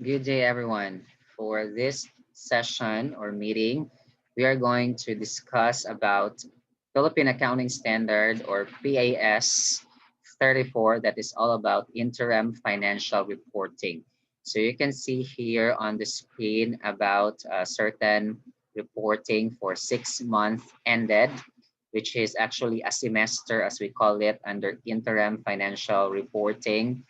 Good day, everyone. For this session or meeting, we are going to discuss about Philippine Accounting Standard or PAS 34 that is all about interim financial reporting. So you can see here on the screen about certain reporting for 6 months ended, which is actually a semester as we call it under interim financial reporting,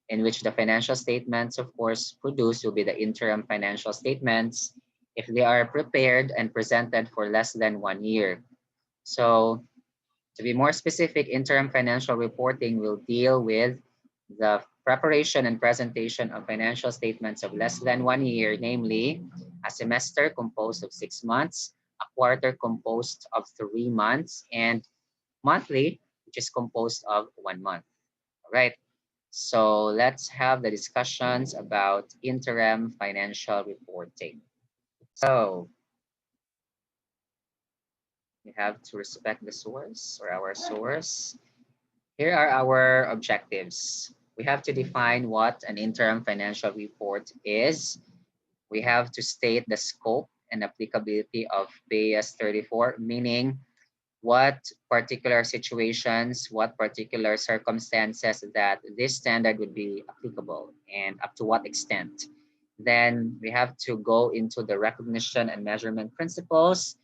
in which the financial statements, of course, produced will be the interim financial statements if they are prepared and presented for less than 1 year. So, to be more specific, interim financial reporting will deal with the preparation and presentation of financial statements of less than 1 year, namely a semester composed of 6 months, a quarter composed of 3 months, and monthly, which is composed of 1 month. All right. So let's have the discussions about interim financial reporting. So we have to respect the source or our source. Here are our objectives. We have to define what an interim financial report is. We have to state the scope and applicability of PAS 34, meaning what particular situations, what particular circumstances that this standard would be applicable and up to what extent. Then we have to go into the recognition and measurement principles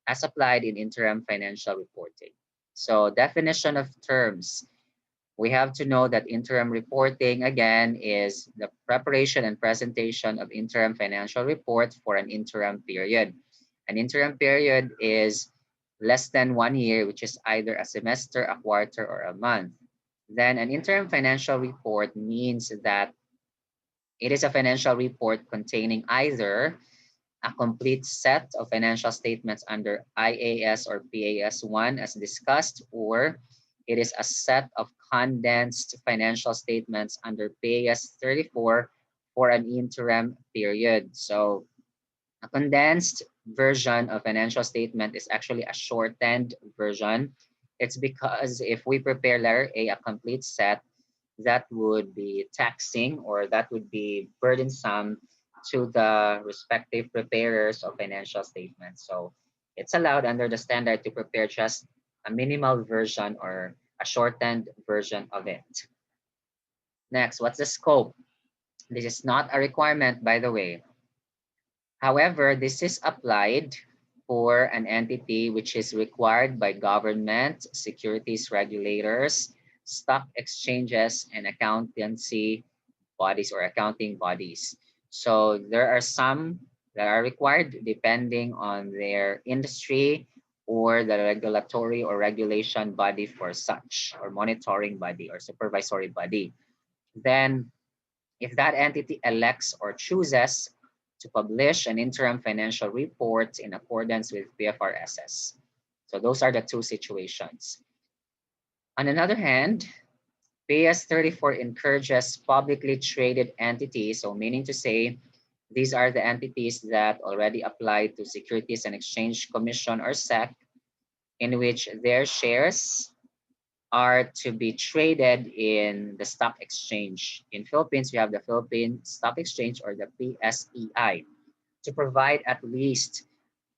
as applied in interim financial reporting. So definition of terms. We have to know that interim reporting, again, is the preparation and presentation of interim financial report for an interim period. An interim period is less than 1 year, which is either a semester, a quarter, or a month. Then an interim financial report means that it is a financial report containing either a complete set of financial statements under IAS or PAS 1 as discussed, or it is a set of condensed financial statements under PAS 34 for an interim period. So a condensed version of financial statement is actually a shortened version. It's because if we prepare letter A, a complete set, that would be taxing or that would be burdensome to the respective preparers of financial statements. So it's allowed under the standard to prepare just a minimal version or a shortened version of it. Next, what's the scope? This is not a requirement, by the way. However, this is applied for an entity which is required by government, securities regulators, stock exchanges, and accountancy bodies or accounting bodies. So there are some that are required depending on their industry or the regulatory or regulation body for such, or monitoring body or supervisory body. Then if that entity elects or chooses to publish an interim financial report in accordance with PFRSS. So those are the two situations. On another hand, PAS 34 encourages publicly traded entities, so meaning to say these are the entities that already apply to Securities and Exchange Commission or SEC, in which their shares are to be traded in the stock exchange. In Philippines, we have the Philippine Stock Exchange or the PSEI to provide at least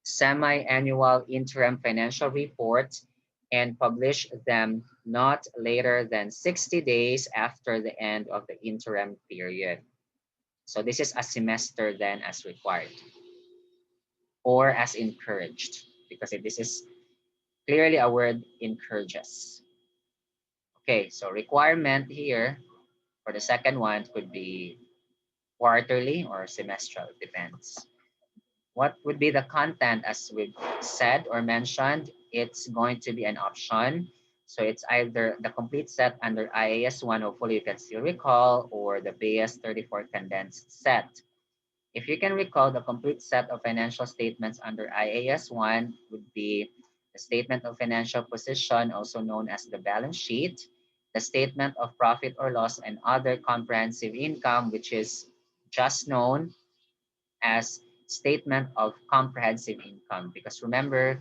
semi-annual interim financial reports and publish them not later than 60 days after the end of the interim period. So this is a semester then as required or as encouraged, because this is clearly a word encourages. Okay, so requirement here for the second one could be quarterly or semestral, it depends. What would be the content as we've said or mentioned? It's going to be an option. So it's either the complete set under IAS 1, hopefully you can still recall, or the BS 34 condensed set. If you can recall, the complete set of financial statements under IAS 1 would be the statement of financial position, also known as the balance sheet, the statement of profit or loss and other comprehensive income, which is just known as statement of comprehensive income. Because remember,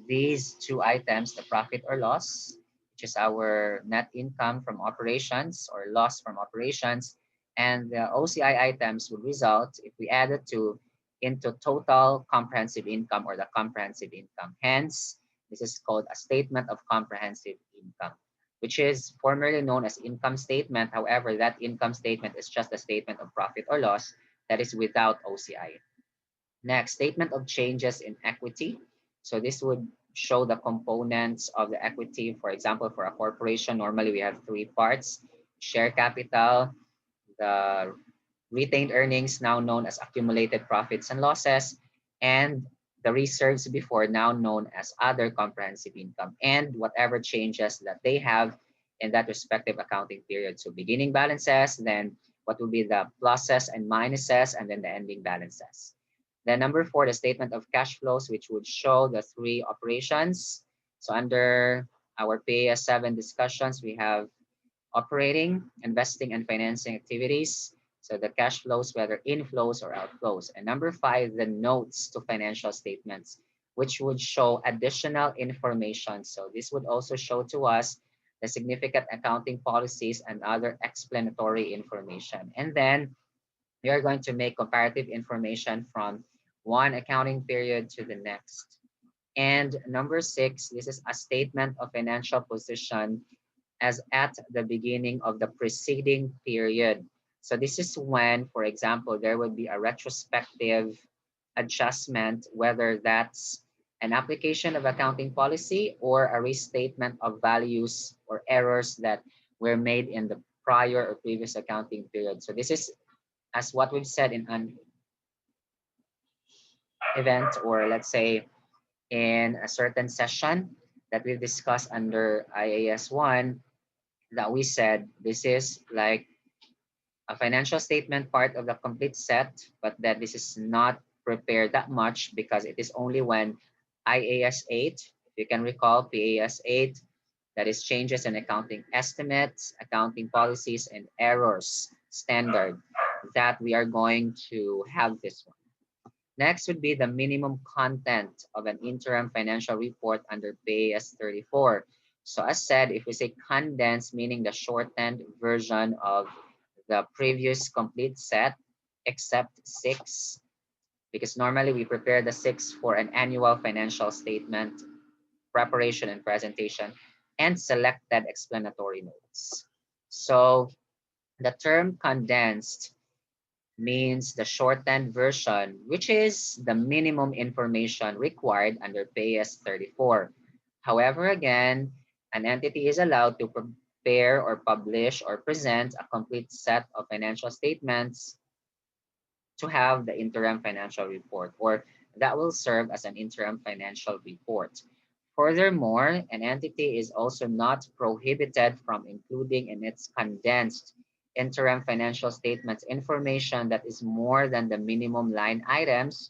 these two items, the profit or loss, which is our net income from operations or loss from operations, And the OCI items would result if we add the two into total comprehensive income or the comprehensive income. Hence, this is called a statement of comprehensive income, which is formerly known as income statement. However, that income statement is just a statement of profit or loss that is without OCI. Next, statement of changes in equity. So this would show the components of the equity. For example, for a corporation, normally we have three parts: share capital, the retained earnings, now known as accumulated profits and losses, and the reserves before, now known as other comprehensive income, and whatever changes that they have in that respective accounting period. So beginning balances, then what will be the pluses and minuses, and then the ending balances. Then number four, the statement of cash flows, which would show the three operations. So under our PAS 7 discussions, we have operating, investing, and financing activities. So the cash flows, whether inflows or outflows. And number five, the notes to financial statements, which would show additional information. So this would also show to us the significant accounting policies and other explanatory information. And then we are going to make comparative information from one accounting period to the next. And number six, this is a statement of financial position as at the beginning of the preceding period. So this is when, for example, there would be a retrospective adjustment, whether that's an application of accounting policy or a restatement of values or errors that were made in the prior or previous accounting period. So this is as what we've said in an event, or let's say in a certain session that we've discussed under IAS 1, that we said this is like a financial statement part of the complete set, but that this is not prepared that much because it is only when IAS 8, if you can recall PAS 8, that is changes in accounting estimates, accounting policies, and errors standard, that we are going to have this one. Next would be the minimum content of an interim financial report under PAS 34. So as said, if we say condensed, meaning the shortened version of the previous complete set, except six, because normally we prepare the six for an annual financial statement preparation and presentation, and selected explanatory notes. So the term condensed means the shortened version, which is the minimum information required under PAS 34. However, again, an entity is allowed to prepare or publish or present a complete set of financial statements to have the interim financial report, or that will serve as an interim financial report. Furthermore, an entity is also not prohibited from including in its condensed interim financial statements information that is more than the minimum line items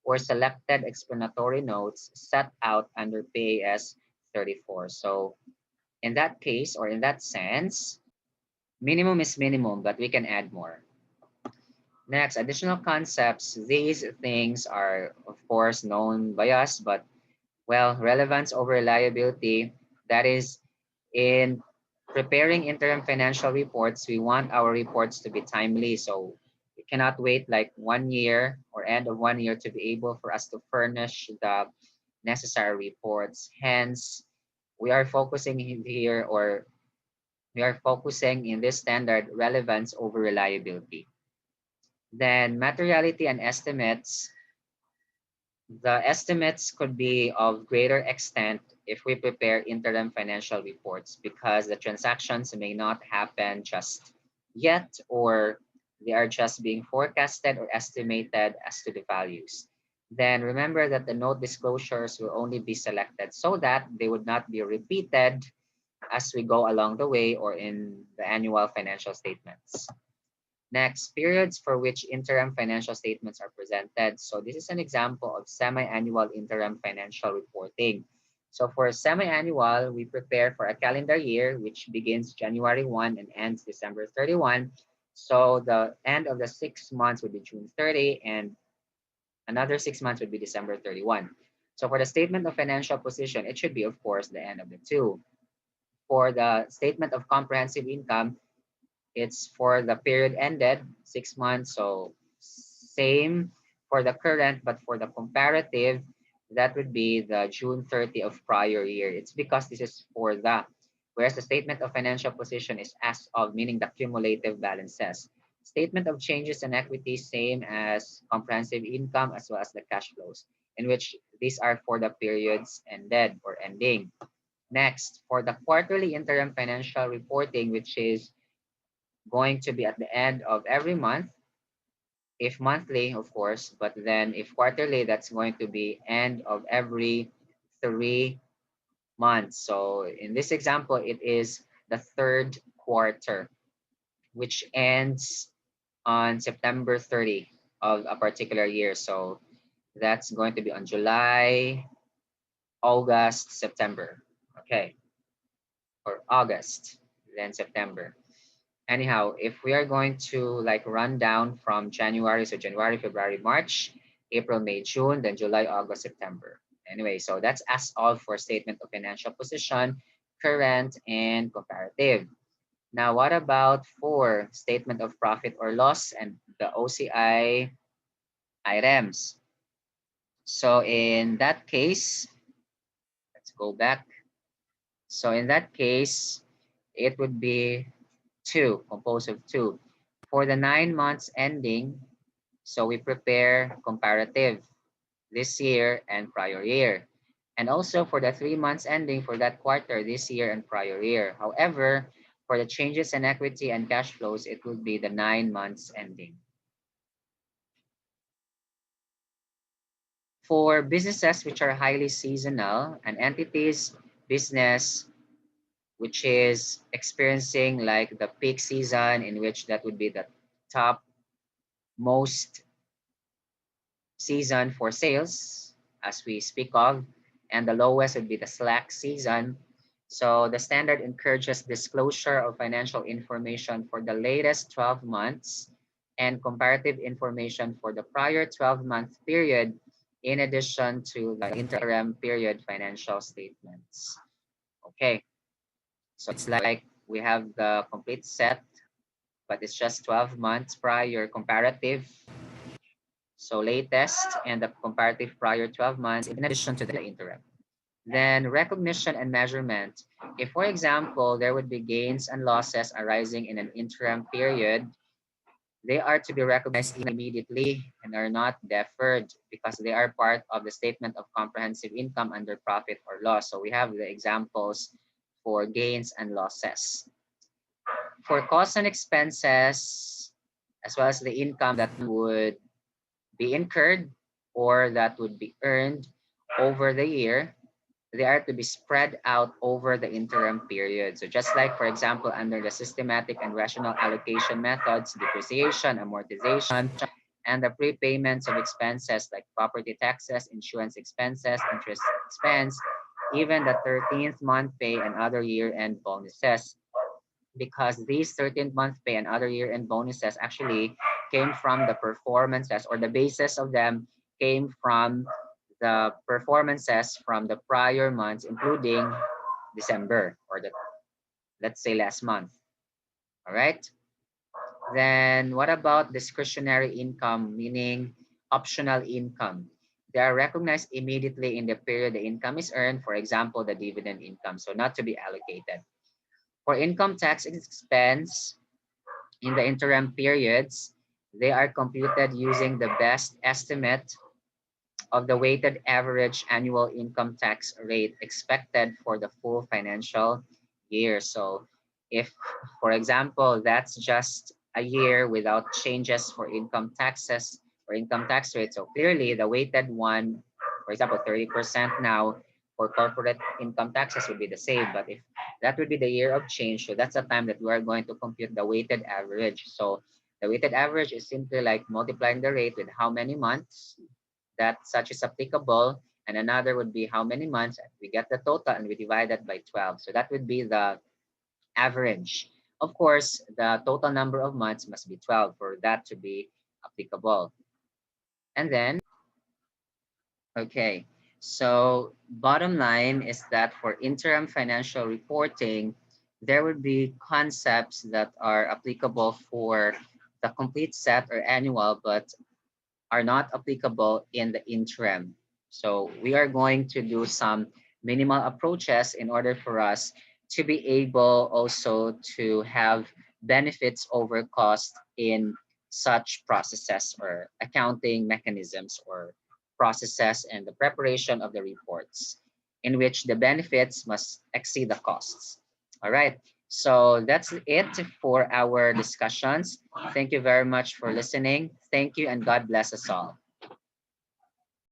or selected explanatory notes set out under PAS 34. So in that case, or in that sense, minimum is minimum, but we can add more. Next, additional concepts. These things are, of course, known by us, but well, relevance over reliability, that is, in preparing interim financial reports, we want our reports to be timely. So we cannot wait like 1 year or end of 1 year to be able for us to furnish the necessary reports. Hence, we are focusing here, or we are focusing in this standard, relevance over reliability. Then materiality and estimates. The estimates could be of greater extent if we prepare interim financial reports because the transactions may not happen just yet, or they are just being forecasted or estimated as to the values. Then remember that the note disclosures will only be selected so that they would not be repeated as we go along the way or in the annual financial statements. Next, periods for which interim financial statements are presented. So this is an example of semi-annual interim financial reporting. So for semi-annual, we prepare for a calendar year, which begins January 1 and ends December 31. So the end of the 6 months would be June 30, and another 6 months would be December 31. So for the statement of financial position, it should be, of course, the end of the two. For the statement of comprehensive income, it's for the period ended, 6 months. So same for the current, but for the comparative, that would be the June 30 of prior year. It's because this is for the, whereas the statement of financial position is as of, meaning the cumulative balances. Statement of changes in equity, same as comprehensive income as well as the cash flows, in which these are for the periods ended or ending. Next, for the quarterly interim financial reporting, which is going to be at the end of every month, if monthly, of course, but then if quarterly, that's going to be end of every 3 months. So in this example, it is the third quarter, which ends on September 30 of a particular year. So that's going to be on July, August, September. Okay, or August, then September. Anyhow, if we are going to like run down from January, so January, February, March, April, May, June, then July, August, September. Anyway, so that's as all for statement of financial position, current and comparative. Now, what about for statement of profit or loss and the OCI items? So in that case, let's go back. So in that case, it would be two, composed of two. For the 9 months ending, so we prepare comparative this year and prior year. And also for the 3 months ending for that quarter this year and prior year. However, for the changes in equity and cash flows, it would be the 9 months ending. For businesses which are highly seasonal and entities, business which is experiencing like the peak season, in which that would be the top most season for sales as we speak of, and the lowest would be the slack season. So the standard encourages disclosure of financial information for the latest 12 months and comparative information for the prior 12-month period, in addition to the interim period financial statements. Okay, so it's like we have the complete set, but it's just 12 months prior comparative. So latest and the comparative prior 12 months in addition to the interim. Then recognition and measurement. If, for example, there would be gains and losses arising in an interim period, they are to be recognized immediately and are not deferred because they are part of the statement of comprehensive income under profit or loss. So we have the examples for gains and losses. For costs and expenses, as well as the income that would be incurred or that would be earned over the year, they are to be spread out over the interim period. So just like, for example, under the systematic and rational allocation methods, depreciation, amortization, and the prepayments of expenses like property taxes, insurance expenses, interest expense, even the 13th month pay and other year-end bonuses, because these 13th month pay and other year-end bonuses actually came from the performances, or the basis of them came from the performances from the prior months, including December, or the, let's say, last month. All right. Then what about discretionary income, meaning optional income? They are recognized immediately in the period the income is earned, for example, the dividend income, so not to be allocated. For income tax expense in the interim periods, they are computed using the best estimate of the weighted average annual income tax rate expected for the full financial year. So if, for example, that's just a year without changes for income taxes or income tax rate, so clearly the weighted one, for example, 30% now for corporate income taxes would be the same. But if that would be the year of change, so that's the time that we are going to compute the weighted average. So the weighted average is simply like multiplying the rate with how many months that such is applicable, and another would be how many months. We get the total and we divide that by 12. So that would be the average. Of course, the total number of months must be 12 for that to be applicable. And then, okay, so bottom line is that for interim financial reporting, there would be concepts that are applicable for the complete set or annual, but are not applicable in the interim. So we are going to do some minimal approaches in order for us to be able also to have benefits over cost in such processes or accounting mechanisms or processes and the preparation of the reports in which the benefits must exceed the costs. All right. So that's it for our discussions. Thank you very much for listening. Thank you and God bless us all.